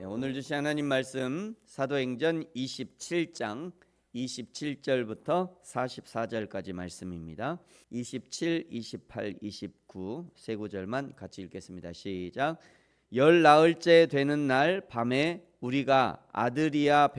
오늘 주신 하나님 말씀 사도행전 27장 27절부터 44절까지 말씀입니다. 27, 28, 29 세 구절만 같이 읽겠습니다. 시작. 열 나흘째 되는 날 밤에 우리가 아드리아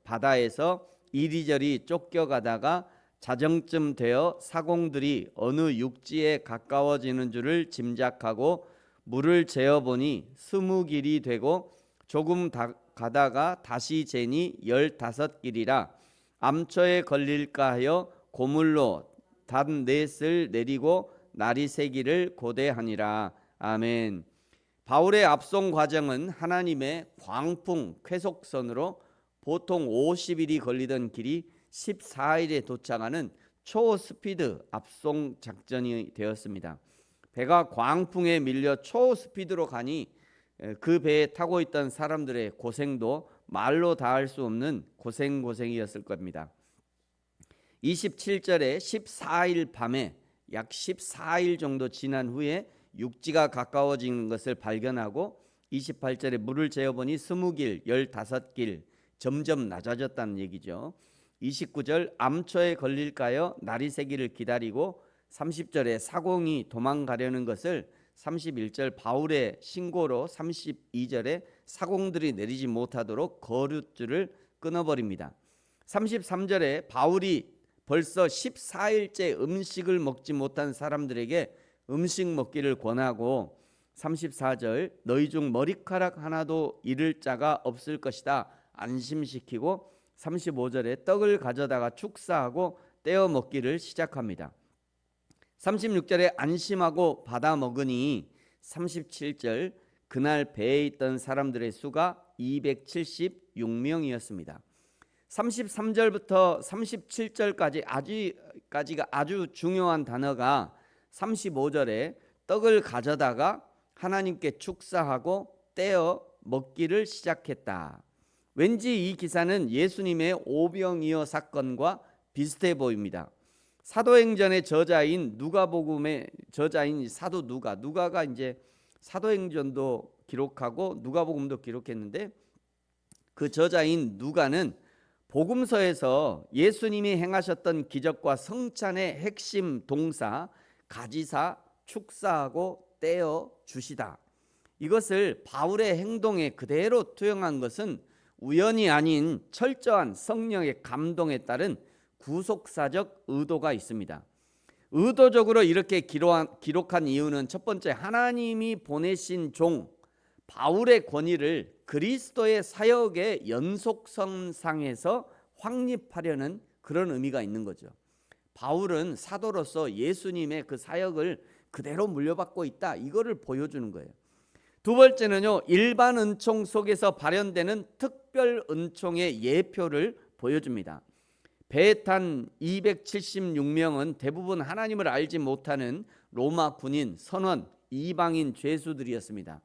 바다에서 이리저리 쫓겨가다가 자정쯤 되어 사공들이 어느 육지에 가까워지는 줄을 짐작하고 물을 재어보니 20길이 되고 조금 가다가 다시 재니 15길이라 암초에 걸릴까 하여 고물로 닷넷을 내리고 날이 새기를 고대하니라. 아멘. 바울의 앞송 과정은 하나님의 광풍 쾌속선으로 보통 50일이 걸리던 길이 14일에 도착하는 초스피드 앞송 작전이 되었습니다. 배가 광풍에 밀려 초스피드로 가니 그 배에 타고 있던 사람들의 고생도 말로 다할 수 없는 고생이었을 겁니다. 27절에 14일 밤에 약 14일 정도 지난 후에 육지가 가까워지는 것을 발견하고 28절에 물을 재어보니 20길, 15길 점점 낮아졌다는 얘기죠. 29절 암초에 걸릴까요? 날이 새기를 기다리고 30절에 사공이 도망가려는 것을 31절 바울의 신고로 32절에 사공들이 내리지 못하도록 거룻줄을 끊어버립니다. 33절에 바울이 벌써 14일째 음식을 먹지 못한 사람들에게 음식 먹기를 권하고 34절 너희 중 머리카락 하나도 잃을 자가 없을 것이다 안심시키고 35절에 떡을 가져다가 축사하고 떼어 먹기를 시작합니다. 36절에 안심하고 받아 먹으니 37절 그날 배에 있던 사람들의 수가 276명이었습니다. 33절부터 37절까지가 아주 중요한 단어가 35절에 떡을 가져다가 하나님께 축사하고 떼어 먹기를 시작했다. 왠지 이 기사는 예수님의 오병이어 사건과 비슷해 보입니다. 사도행전의 저자인 누가복음의 저자인 사도 누가가 이제 사도행전도 기록하고 누가복음도 기록했는데 그 저자인 누가는 복음서에서 예수님이 행하셨던 기적과 성찬의 핵심 동사 가지사 축사하고 떼어 주시다. 이것을 바울의 행동에 그대로 투영한 것은 우연이 아닌 철저한 성령의 감동에 따른 구속사적 의도가 있습니다. 의도적으로 이렇게 기록한 이유는 첫 번째, 하나님이 보내신 종 바울의 권위를 그리스도의 사역의 연속선상에서 확립하려는 그런 의미가 있는 거죠. 바울은 사도로서 예수님의 그 사역을 그대로 물려받고 있다, 이거를 보여주는 거예요. 두 번째는요, 일반 은총 속에서 발현되는 특별 은총의 예표를 보여줍니다. 배에 탄 276명은 대부분 하나님을 알지 못하는 로마 군인, 선원, 이방인 죄수들이었습니다.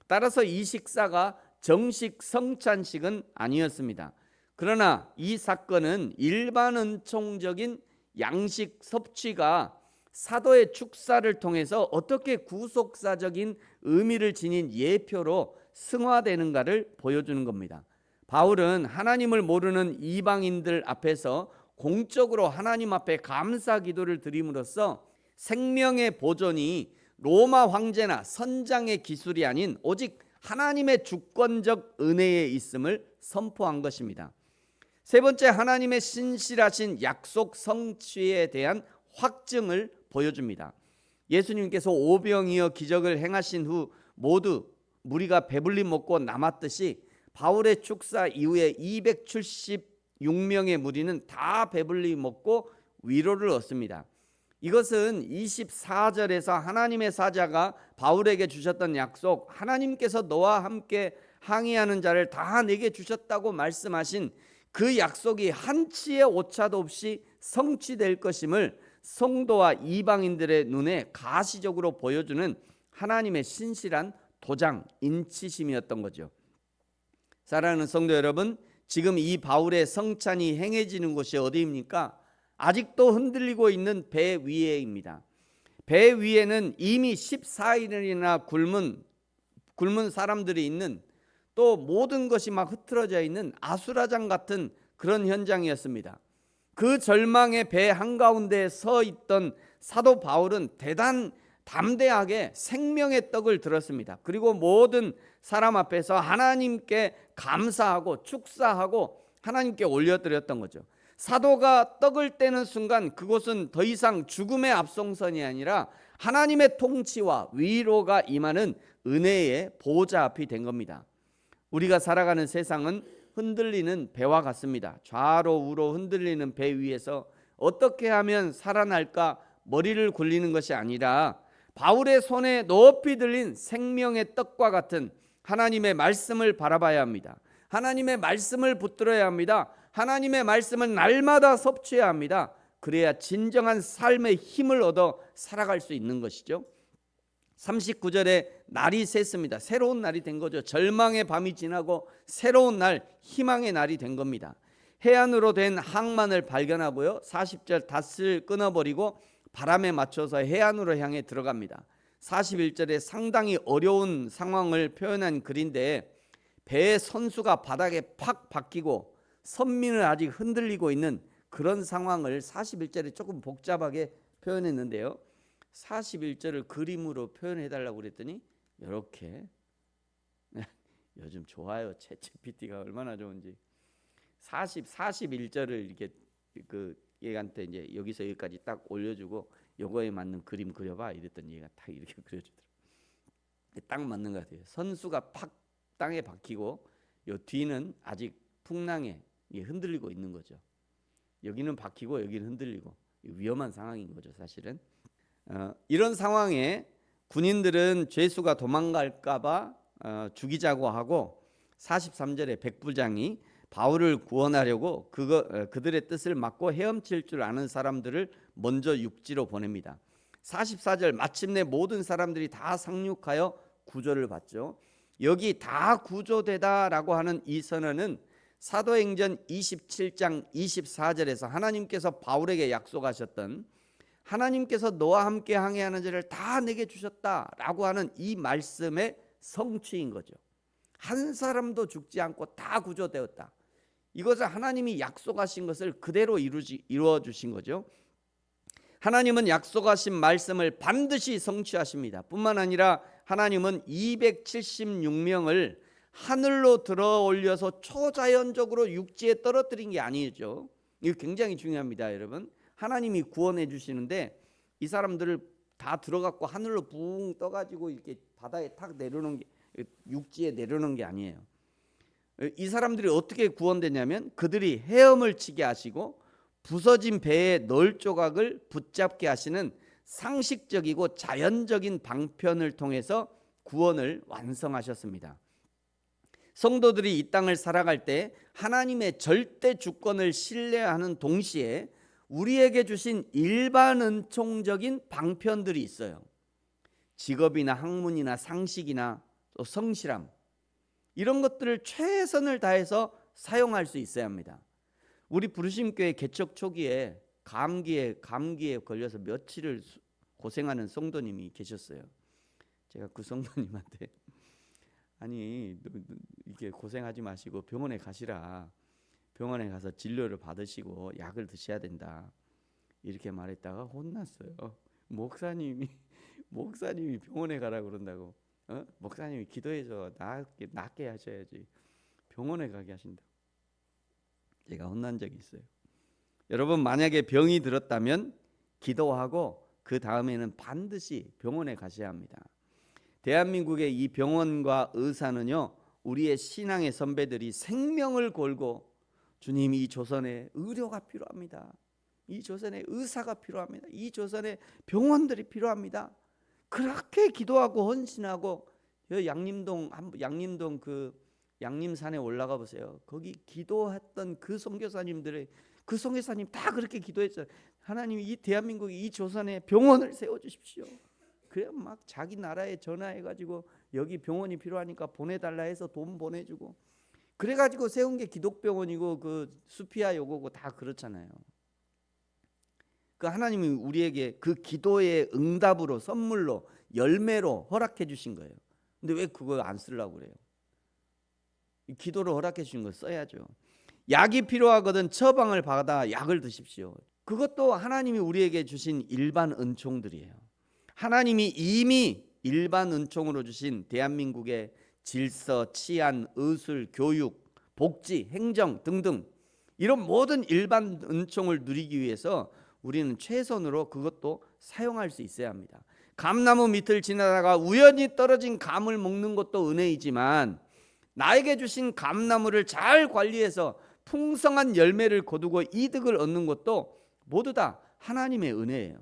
따라서 이 식사가 정식 성찬식은 아니었습니다. 그러나 이 사건은 일반 은총적인 양식 섭취가 사도의 축사를 통해서 어떻게 구속사적인 의미를 지닌 예표로 승화되는가를 보여주는 겁니다. 바울은 하나님을 모르는 이방인들 앞에서 공적으로 하나님 앞에 감사 기도를 드림으로써 생명의 보존이 로마 황제나 선장의 기술이 아닌 오직 하나님의 주권적 은혜에 있음을 선포한 것입니다. 세 번째, 하나님의 신실하신 약속 성취에 대한 확증을 보여줍니다. 예수님께서 오병이어 기적을 행하신 후 모두 무리가 배불리 먹고 남았듯이 바울의 축사 이후에 276명의 무리는 다 배불리 먹고 위로를 얻습니다. 이것은 24절에서 하나님의 사자가 바울에게 주셨던 약속, 하나님께서 너와 함께 항의하는 자를 다 내게 주셨다고 말씀하신 그 약속이 한치의 오차도 없이 성취될 것임을 성도와 이방인들의 눈에 가시적으로 보여주는 하나님의 신실한 도장, 인치심이었던 거죠. 사랑하는 성도 여러분, 지금 이 바울의 성찬이 행해지는 곳이 어디입니까? 아직도 흔들리고 있는 배 위에입니다. 배 위에는 이미 14일이나 굶은 사람들이 있는, 또 모든 것이 막 흐트러져 있는 아수라장 같은 그런 현장이었습니다. 그 절망의 배 한가운데 서 있던 사도 바울은 담대하게 생명의 떡을 들었습니다. 그리고 모든 사람 앞에서 하나님께 감사하고 축사하고 하나님께 올려드렸던 거죠. 사도가 떡을 떼는 순간 그곳은 더 이상 죽음의 앞송선이 아니라 하나님의 통치와 위로가 임하는 은혜의 보호자 앞이 된 겁니다. 우리가 살아가는 세상은 흔들리는 배와 같습니다. 좌로 우로 흔들리는 배 위에서 어떻게 하면 살아날까 머리를 굴리는 것이 아니라 바울의 손에 높이 들린 생명의 떡과 같은 하나님의 말씀을 바라봐야 합니다. 하나님의 말씀을 붙들어야 합니다. 하나님의 말씀을 날마다 섭취해야 합니다. 그래야 진정한 삶의 힘을 얻어 살아갈 수 있는 것이죠. 39절에 날이 샜습니다. 새로운 날이 된 거죠. 절망의 밤이 지나고 새로운 날, 희망의 날이 된 겁니다. 해안으로 된 항만을 발견하고요. 40절 닷을 끊어버리고 바람에 맞춰서 해안으로 향해 들어갑니다. 41절에 상당히 어려운 상황을 표현한 글인데 배의 선수가 바닥에 팍 박히고 선민을 아직 흔들리고 있는 그런 상황을 41절에 조금 복잡하게 표현했는데요. 41절을 그림으로 표현해달라고 그랬더니 이렇게 요즘 좋아요. 챗GPT가 얼마나 좋은지 41절을 이렇게 그 얘한테 이제 여기서 여기까지 딱 올려주고 요거에 맞는 그림 그려봐 이랬더니 얘가 딱 이렇게 그려주더라고요. 딱 맞는 것 같아요. 선수가 팍 땅에 박히고 요 뒤는 아직 풍랑에 흔들리고 있는 거죠. 여기는 박히고 여기는 흔들리고 위험한 상황인 거죠. 사실은 이런 상황에 군인들은 죄수가 도망갈까 봐 죽이자고 하고 43절에 백부장이 바울을 구원하려고 그들의 뜻을 막고 헤엄칠 줄 아는 사람들을 먼저 육지로 보냅니다. 44절 마침내 모든 사람들이 다 상륙하여 구조를 받죠. 여기 다 구조되다라고 하는 이 선언은 사도행전 27장 24절에서 하나님께서 바울에게 약속하셨던 하나님께서 너와 함께 항해하는 자를 다 내게 주셨다라고 하는 이 말씀의 성취인 거죠. 한 사람도 죽지 않고 다 구조되었다. 이것은 하나님이 약속하신 것을 그대로 이루어 주신 거죠. 하나님은 약속하신 말씀을 반드시 성취하십니다. 뿐만 아니라 하나님은 276명을 하늘로 들어 올려서 초자연적으로 육지에 떨어뜨린 게 아니죠. 이거 굉장히 중요합니다, 여러분. 하나님이 구원해 주시는데 이 사람들을 다 들어갔고 하늘로 붕 떠가지고 이렇게 바다에 탁 내려놓은 게 육지에 내려놓은 게 아니에요. 이 사람들이 어떻게 구원되냐면 그들이 헤엄을 치게 하시고 부서진 배의 널 조각을 붙잡게 하시는 상식적이고 자연적인 방편을 통해서 구원을 완성하셨습니다. 성도들이 이 땅을 살아갈 때 하나님의 절대 주권을 신뢰하는 동시에 우리에게 주신 일반 은총적인 방편들이 있어요. 직업이나 학문이나 상식이나 또 성실함, 이런 것들을 최선을 다해서 사용할 수 있어야 합니다. 우리 부르심교회 개척 초기에 감기에 걸려서 며칠을 고생하는 성도님이 계셨어요. 제가 그 성도님한테 아니 이게 고생하지 마시고 병원에 가시라. 병원에 가서 진료를 받으시고 약을 드셔야 된다. 이렇게 말했다가 혼났어요. 목사님이 병원에 가라 그런다고. 목사님이 기도해서 낫게 하셔야지 병원에 가게 하신다. 제가 혼난 적이 있어요. 여러분, 만약에 병이 들었다면 기도하고 그 다음에는 반드시 병원에 가셔야 합니다. 대한민국의 이 병원과 의사는요, 우리의 신앙의 선배들이 생명을 걸고 주님, 이 조선에 의료가 필요합니다. 이 조선에 의사가 필요합니다. 이 조선에 병원들이 필요합니다. 그렇게 기도하고 헌신하고 양림동 그 양림산에 올라가 보세요. 거기 기도했던 그 선교사님 다 그렇게 기도했어요. 하나님, 이 대한민국 이 조선에 병원을 세워 주십시오. 그래 막 자기 나라에 전화해 가지고 여기 병원이 필요하니까 보내달라 해서 돈 보내주고 그래 가지고 세운 게 기독병원이고 그 수피아 요거고 다 그렇잖아요. 그 하나님이 우리에게 그 기도의 응답으로 선물로 열매로 허락해 주신 거예요. 근데 왜 그걸 안 쓰려고 그래요? 기도를 허락해 주신 거 써야죠. 약이 필요하거든 처방을 받아 약을 드십시오. 그것도 하나님이 우리에게 주신 일반 은총들이에요. 하나님이 이미 일반 은총으로 주신 대한민국의 질서, 치안, 의술, 교육, 복지, 행정 등등 이런 모든 일반 은총을 누리기 위해서 우리는 최선으로 그것도 사용할 수 있어야 합니다. 감나무 밑을 지나다가 우연히 떨어진 감을 먹는 것도 은혜이지만 나에게 주신 감나무를 잘 관리해서 풍성한 열매를 거두고 이득을 얻는 것도 모두 다 하나님의 은혜예요.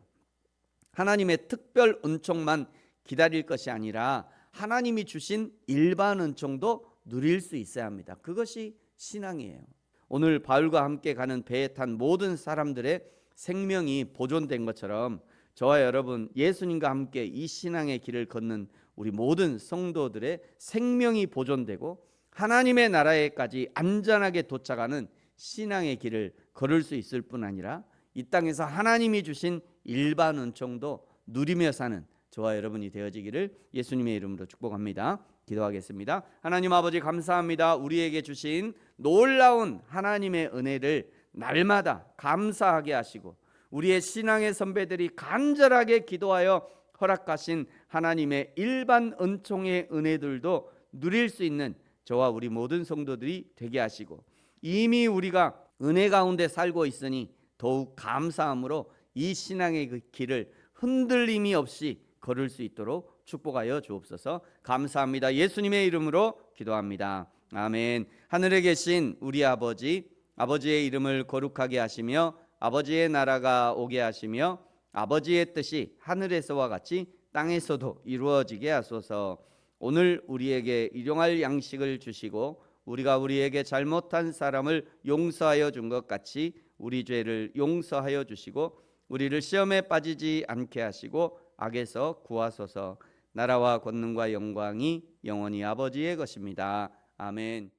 하나님의 특별 은총만 기다릴 것이 아니라 하나님이 주신 일반 은총도 누릴 수 있어야 합니다. 그것이 신앙이에요. 오늘 바울과 함께 가는 배에 탄 모든 사람들의 생명이 보존된 것처럼 저와 여러분 예수님과 함께 이 신앙의 길을 걷는 우리 모든 성도들의 생명이 보존되고 하나님의 나라에까지 안전하게 도착하는 신앙의 길을 걸을 수 있을 뿐 아니라 이 땅에서 하나님이 주신 일반 은총도 누리며 사는 저와 여러분이 되어지기를 예수님의 이름으로 축복합니다. 기도하겠습니다. 하나님 아버지 감사합니다. 우리에게 주신 놀라운 하나님의 은혜를 날마다 감사하게 하시고 우리의 신앙의 선배들이 간절하게 기도하여 허락하신 하나님의 일반 은총의 은혜들도 누릴 수 있는 저와 우리 모든 성도들이 되게 하시고 이미 우리가 은혜 가운데 살고 있으니 더욱 감사함으로 이 신앙의 그 길을 흔들림이 없이 걸을 수 있도록 축복하여 주옵소서. 감사합니다. 예수님의 이름으로 기도합니다. 아멘. 하늘에 계신 우리 아버지, 아버지의 이름을 거룩하게 하시며 아버지의 나라가 오게 하시며 아버지의 뜻이 하늘에서와 같이 땅에서도 이루어지게 하소서. 오늘 우리에게 일용할 양식을 주시고 우리가 우리에게 잘못한 사람을 용서하여 준 것 같이 우리 죄를 용서하여 주시고 우리를 시험에 빠지지 않게 하시고 악에서 구하소서. 나라와 권능과 영광이 영원히 아버지의 것입니다. 아멘.